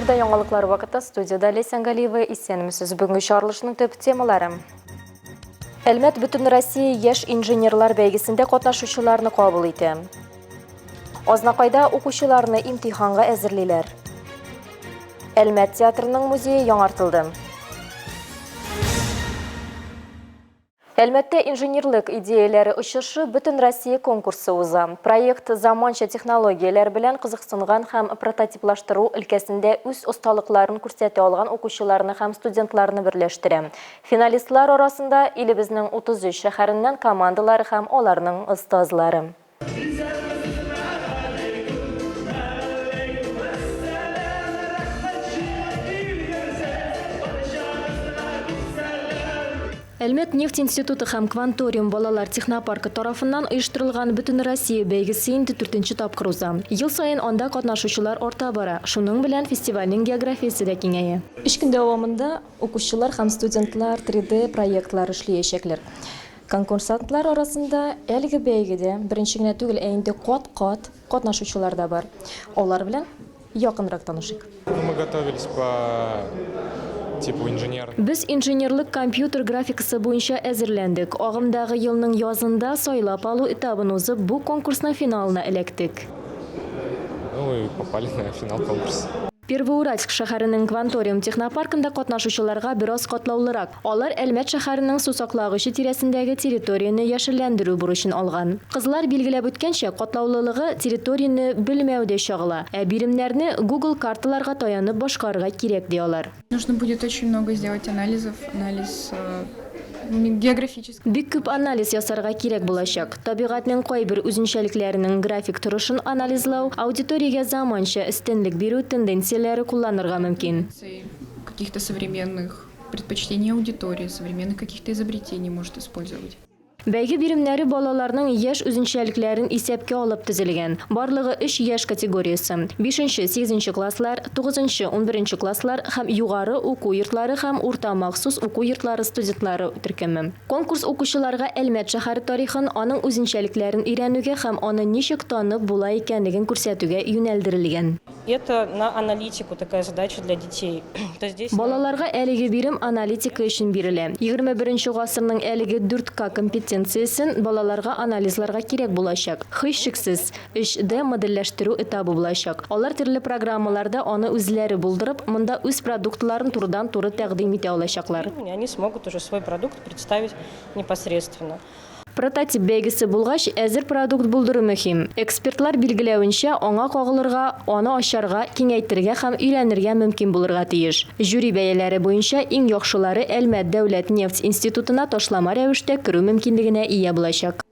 Эфирда яңалыклар вакытта студияда Леся Галиева исәнмесез. Бүгенге чаралышның төп темалары. Әлмәт бүтін Россия яшь инженерлар бәйгесендә катнашучыларны кабул итә. Азнакайда укучыларны имтиханга әзерлиләр. Әлмәт театрының музее яңартылды. Әлмәттә инженерлык идеяләре ұшышы бүтін Россия конкурсы уза. Проект заманча технологияләр белән кызыксынган һәм прототиплаштыру өлкәсендә үз осталыкларын күрсәтә алган укучыларны һәм студентларны берләштерә. Финалистлар арасында илебезнең 33 шәһәреннән командалары һәм аларның остазлары. Әлмәт нефть институты һәм Кванториум балалар технопаркы тарафыннан оештырылган бүтін Россия бәйгесе инде 4-нче тапкыр уза. Ел сайын анда катнашучылар арта бара. Шуның белән фестивальнең географиясе дә киңәя. 3 көн дәвамында укучылар һәм студентлар 3D проектлар эшләячәкләр. Конкурсантлар арасында әлеге бәйгедә беренче генә түгел, инде кат-кат катнашучылар да бар. Алар белән якынрак танышыйк. Мы готовились по типу инженер. Без инженерлык компьютер графикасы буенча әзерләндек. Агымдагы елның язында сайлап алу этабын узып, бу конкурсның финалына эләктек. Ну и попали на финал конкурса. Первоуральск шәһәренең Кванториум технопаркында катнашучыларга бераз катлаулырак. Алар Әлмәт шәһәренең сусаклагычы тирәсендәге территорияны яшелләндерү бурычын алган. Кызлар билгеләп үткәнчә, катлаулылыгы территорияны белмәүдә чагыла. Биремнәрне Google карталарга таянып башкарырга кирәк ди алар. Нужно будет очень много сделать анализов, географический. Бик күп анализ ясарга кирәк булачак. Табигатьнең кайбер үзенчәлекләренең график торышын анализлау, аудиториягә заманча өстенлек бирү тенденцияләре кулланырга мөмкин. Каких-то современных предпочтений аудитории, современных каких-то изобретений может использовать. Бәйге биремнәре балаларның яшь үзенчәлекләрен исәпкә алып төзелгән. Барлыгы 3 яшь категориясе. 5-8 класслар, 9-11 класслар һәм югары уку йортлары һәм урта махсус уку йортлары студентлары төркеме. Конкурс укучыларга Әлмәт шәһәре тарихын, аның үзенчәлекләрен өйрәнүгә һәм аны ничек танып була икәнлеген күрсәтүгә юнәлдерелгән. Это на аналитику такая задача для детей. Балаларга әлеге бирем аналитика өчен бирелә. 21 гасырның әлеге 4К компетенциясын балаларга анализларга кирәк булачак. Һичшиксез 3D модельләштерү этабы булачак. Алар төрле программаларда аны үзләре булдырып, монда үз продуктларын турыдан-туры тәкъдим итә алачаклар. Они смогут уже свой продукт представить непосредственно. Прототип бәйгесе булгач, әзер продукт булдыру мөһим. Экспертлар билгеләвенчә, аңа кагылырга, аны ачарга, киңәйтергә һәм өйрәнергә мөмкин булырга тиеш. Жюри бәяләре буенча иң яхшылары Әлмәт дәүләт нефть институтына ташлама рәвештә керү мөмкинлегенә ия булачак.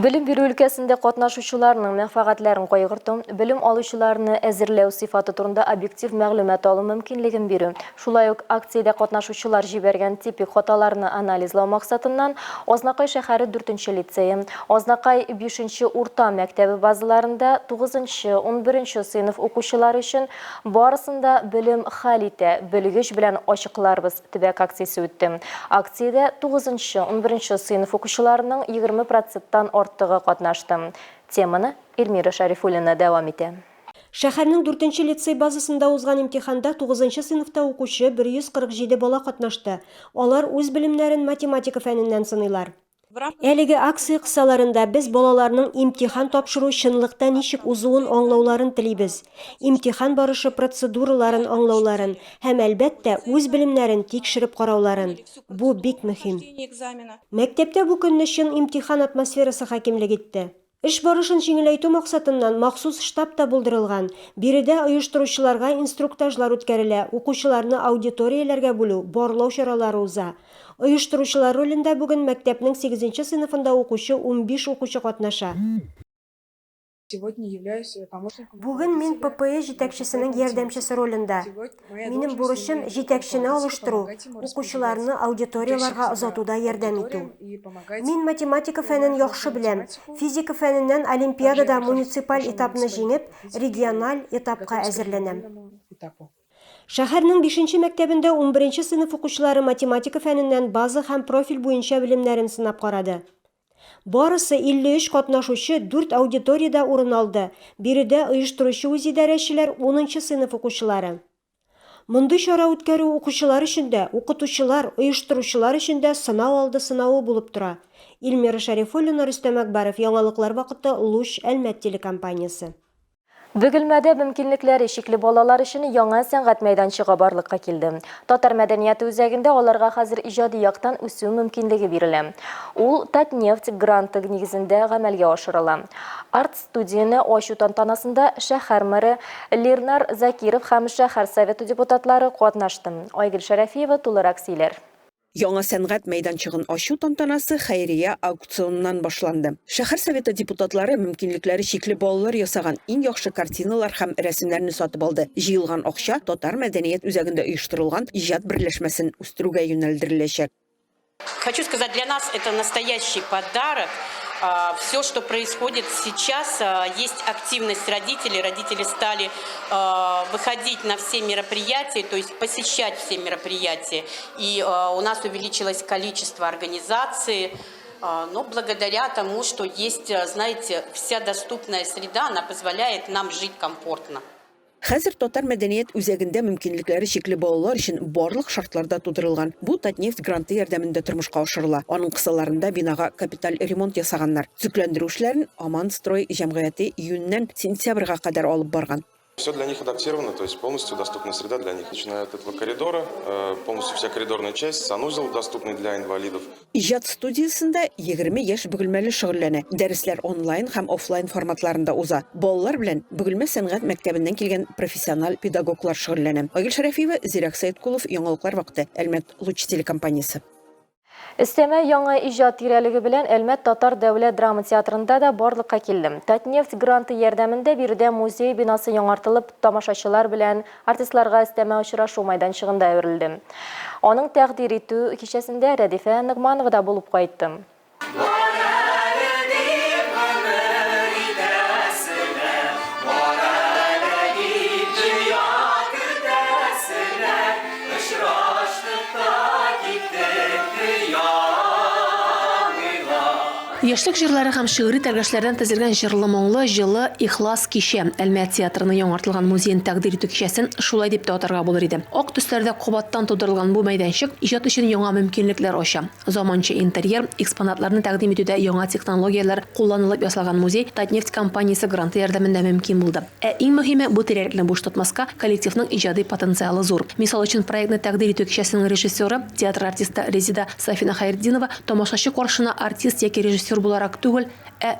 Белем бирү өлкәсендә катнашучыларның мәнфәгатьләрен кайгырту, белем алучыларны әзерләү сыйфаты турында объектив мәгълүмат алу мөмкинлеген бирү. Шулай ук акциядә катнашучылар җибәргән типик хаталарны анализлау максатыннан Азнакай шәһәре 4-нче лицее, Азнакай 5-нче урта мәктәбе базаларында 9-нчы, 11-нче сыйныф укучылары өчен барысында белем хәл итә, белгеч белән ачыкларбыз төбәк акциясе үтте. Акциядә 9-нчы, 11-нче сыйныф укучыларының 20%-тан артыгы катнашты. Теманы Эльмира Шарифуллина дәвам итә. Шәһәрнең 4-нче лицей базасында узган имтиханда 9-нчы сыйныфта укучы 147 бала катнашты. Алар үз белемнәрен математика фәненнән сыйлар. Әлеге акция кысаларында без балаларның имтихан тапшыру чынлыкта ничек узуын аңлауларын телибез. Имтихан барышы процедураларын аңлауларын һәм әлбәттә үз белемнәрен тикшереп карауларын. Бу бик мөһим. Мәктәптә бу көнне чын имтихан атмосферасы хакимлек итте. Эш барышын җиңеләйтү максатыннан махсус штаб та булдырылган. Биредә оештыручыларга инструктажлар үткәрелә, укучыларны аудиторияләргә бүлү, барлау чаралары уза. Оештыручылар ролендә бүген мәктәпнең 8-нче сыйныфында укучы 15 укучы катнаша. Бүген мин ППЭ җитәкчесенең ярдәмчесе ролендә. Минем бурычым җитәкчене алыштыру, укучыларны аудиторияларга озатуда ярдәм итү. Мин математика фәнен яхшы беләм. Физика фәненнән олимпиадада муниципаль этапны җиңеп, региональ этапка әзерләнәм. Шәһәрнең 5-нче мәктәбендә 11-нче сыйныф укучылары математика фәненнән база һәм профиль буенча белемнәрен сынап карады. Барысы 53 катнашучы 4 аудиторияда урын алды. Биредә оештыручы үзидарәчеләр 10 сыйныф укучылары. Мондый чара үткәрү укучылар өчен дә, укытучылар, оештыручылар өчен дә сынау алды сынавы булып тора. Илмира Шарифуллина, Рөстәм Әкбәров, Яңалыклар вакыты, Луч, Әлмәт телекомпаниясе. Бөгелмәдә мөмкинлекләре шикле балалар өчен яңа сәнгать мәйданчыгы барлыкка килде. Татар мәдәнияте үзәгендә аларга хәзер иҗади яктан үсү мөмкинлеге бирелә. Ул Татнефть гранты нигезендә гамәлгә ашырыла. Арт-студияны ачу тантанасында шәһәр мэры Лирнар Закиров һәм шәһәр советы депутатлары катнашты. Айгөл Шәрәфиева тулырак сөйләр. Яңа сәнгать мәйданчыгын ачу тантанасы хәйрия аукционнан башланды. Шәһәр советы депутатлары мөмкинлекләре шикле балалар ясаган иң яхшы картиналар һәм рәсемнәрне сатып алды. Җыелган акча Татар мәдәният үзәгендә оештырылган иҗат берләшмәсен үстерүгә юнәлдереләчәк. Хочу сказать, для нас это настоящий подарок. Все, что происходит сейчас, есть активность родителей. Родители стали выходить на все мероприятия, то есть посещать все мероприятия. И у нас увеличилось количество организаций. Но благодаря тому, что есть, знаете, вся доступная среда, она позволяет нам жить комфортно. Хәзер Татар мәдәният үзәгендә мөмкинлекләре шикле балалар өчен барлык шартларда тудырылган. Бу Татнефть гранты ярдәмендә тормышка ашырыла. Аның кысаларында бинага капиталь ремонт ясаганнар. Төзекләндерүчеләрен Аман строй җәмгыяте июньнән сентябрьгә кадәр алып барган. Все для них адаптировано, то есть полностью доступная среда для них. Начиная от этого коридора, полностью вся коридорная часть, санузел доступный для инвалидов. Иҗат студиясендә 20 яшь бөгелмәле шөгыльләнә. Дәресләр онлайн һәм офлайн форматларында уза. Балалар белән Бөгелмә сәнгать мәктәбеннән килгән профессиональ педагоглар шөгыльләнә. Айгөл Шәрәфиева, Зирәк Сәйдкулов, Яңалыклар вакыты, Әлмәт Луч телекомпаниясе. Истәмә яңа иҗат тирәлеге белән Әлмәт Татар дәүләт драма театрында да барлыкка килде. Татнефть гранты ярдәмендә биредә музей бинасы яңартылып, тамашачылар белән артистларга истәмә очрашу мәйданчыгында әверелде. Аның тәкъдир итү кичәсендә Рәдифә Нигъманова да булып кайтты. Яшьлек җырлары һәм шигъри тәргешләрдән төзелгән җырлы моңлы җылы ихлас кичә Әлмәт театрының яңартылган музейын тәкъдир итү кичәсен шулай дип тә атарга булыр иде. Ак төсләрдә кубаттан тудырылган бу мәйданчык иҗат өчен яңа мөмкинлекләр ача. Заманча интерьер, экспонатларны тәкъдим итүдә яңа технологияләр кулланылып ясалган музей Татнефть компаниясе гранты ярдәмендә мөмкин булды. Ә иң мөһиме, бу тирәлекне буш тотмаска коллективның иҗади потенциалы зур. Мисал өчен проектны тәкъдир итү кичәсенең режиссеры, театр артисты Резида Сафина Хәйретдинова тамашачы каршына артист яки режиссер буларак түгел,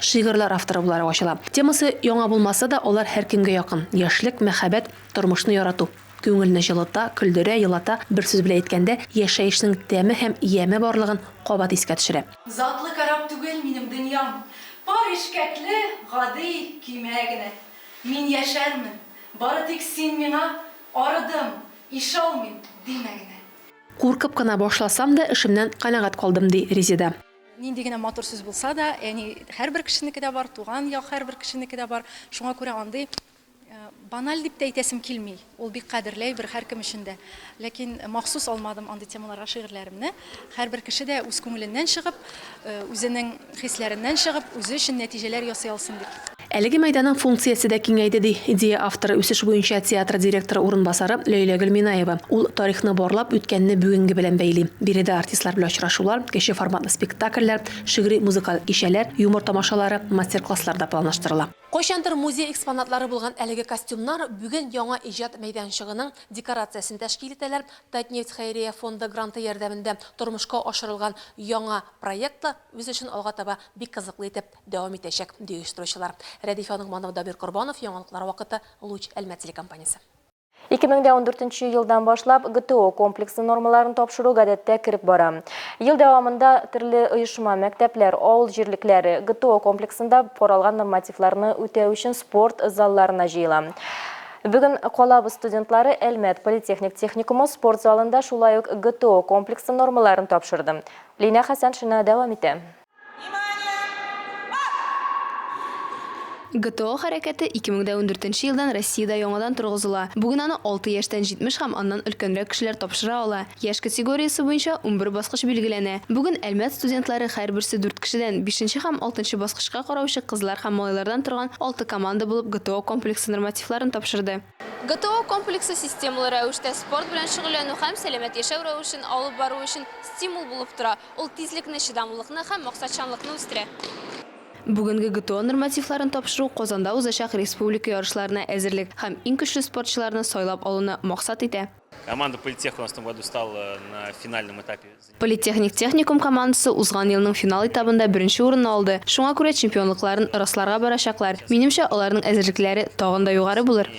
шигырьләр авторы буларак ачыла. Темасы яңа булмаса да, алар һәр кемгә якын. Яшьлек, мәхәббәт, тормышны ярату. Күңелне җылыта, көлдерә, елата, бер сүз белән әйткәндә, яшәешнең тәме һәм яме барлыгын кабат искә төшерә. Затлы карап түгел минем дөньям. Бар ишкәкле, гади көймә генә. Мин яшәрмен. Бары тик син миңа арыдым, иш алмыйм димә генә. Куркып кына башласам да, эшемнән канәгать калдым, ди Резида. Нинди генә матур сүз булса да, һәрбер кешенеке дә бар, туган як һәрбер кешенеке дә бар. Шуңа күрә андый баналь дип тә әйтәсем килми. Ул бик кадерләй бер һәркем өчен дә. Ләкин махсус алмадым андый темаларга шигырьләремне. Һәрбер кеше дә үз күңеленнән чыгып, үзенең хисләреннән чыгып, үзе өчен нәтиҗәләр ясый алсын дип. Әлеге мәйданның функциясе дә киңәйде, ди идея авторы, үсеш буенча театр директоры урынбасары Ләйлә Гөлминаева. Ул тарихны барлап, үткәнне бүгенге белән бәйли. Биредә артистлар белән очрашулар, кече форматлы спектакльләр, шигъри музыкаль кичәләр, юмор тамашалары, мастер-класслар да планлаштырыла. Кайчандыр музей экспонатлары булган әлеге костюмнар бүген яңа иҗат мәйданчыгының декорациясын тәшкил итәләр. Татнефть хәйрия фонды гранты ярдәмендә тормышка ашырылган яңа проектла үз өчен алга таба бик кызыклы итеп дәвам итәчәк, ди оештыручылар. Рәдифә Нигъманова, Дабир Корбанов, Яңалыклар вакыты, Луч, Әлмәт телекомпаниясе. 2014 елдан башлап ГТО комплексы нормаларын тапшыру гадәттә кирип бара. Ел дәвамында төрле оешма, мәктәпләр, авыл җирлекләре ГТО комплексында каралган нормативларны үтәү өчен спорт залларына җыела. Бүген калабыз студентлары Әлмәт политехник техникумы спорт залында шулай ук ГТО комплексы нормаларын тапшырды. Лина Хәсән шуны дәвам итә. ГТО хәрәкәте 2014 елдан Россиядә яңадан торгызыла. Бүген аны 6 яшьтән 70 һәм аннан өлкәнрәк кешеләр тапшыра ала. Яшь категориясе буенча 11 баскыч белгеләнә. Бүген Әлмәт студентлары һәрберсе 4 кешедән 5 һәм 6 баскычка караучы кызлар һәм малайлардан торган 6 команда булып ГТО комплексы нормативларын тапшырды. ГТО комплексы системалы рәвештә спорт белән шөгыльләнү һәм сәламәт яшәү рәвешен алып бару өчен стимул булып тора. Ул тизлекне, чыдамлылыкны һәм максатчанлыкны үстерә. Бүгенге ГТО нормативларын тапшыру Казанда узачак республика ярышларына әзерлек һәм иң көчле спортчыларны сайлап алуны максат итә. Команда Политех у нас в том году стала на финальном этапе. Политехник техникум командасы узган елның финал этабында беренче урынны алды. Шуңа күрә чемпионлыкларын расларга барачаклар. Минемчә, аларның әзерлекләре тагын да югары булыр.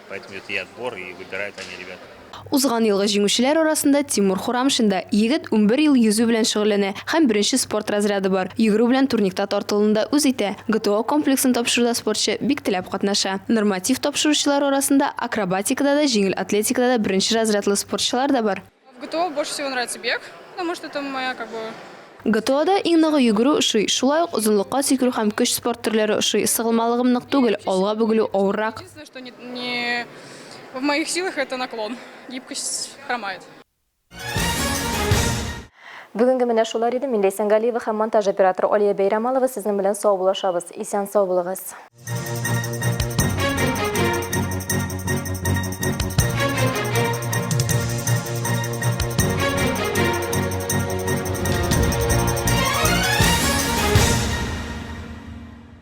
Поэтому это и отбор, и выбирают они ребята. Узган елгы җиңүчеләр арасында Тимур Хурамшинда егет 11 ел йөзү белән шөгыльләнә һәм беренче спорт разряды бар. Йөгерү белән турникта тартылуында үз итә. ГТО комплексын тапшыруда спортчы бик теләп катнаша. Норматив тапшыручылар арасында акробатикада да, җиңел атлетикада да беренче разрядлы спортчылар да бар. В ГТО больше всего нравится бег, потому что это моя ГТОда иң ныгы йөгерү ошый. Шулай ук озынлыкка сикерү һәм көч спорт төрләре ошый. Сыгылмалыгым нык түгел, алга бөгелү авыррак. единственное, что не в моих силах, это наклон. Гибкость хромает. Бүгінгі менә шулар иде. Мин Ләйсән Галиева һәм монтаж операторы Алия Бәйрамалова сезнең белән сау булышабыз. Исән сау булыгыз.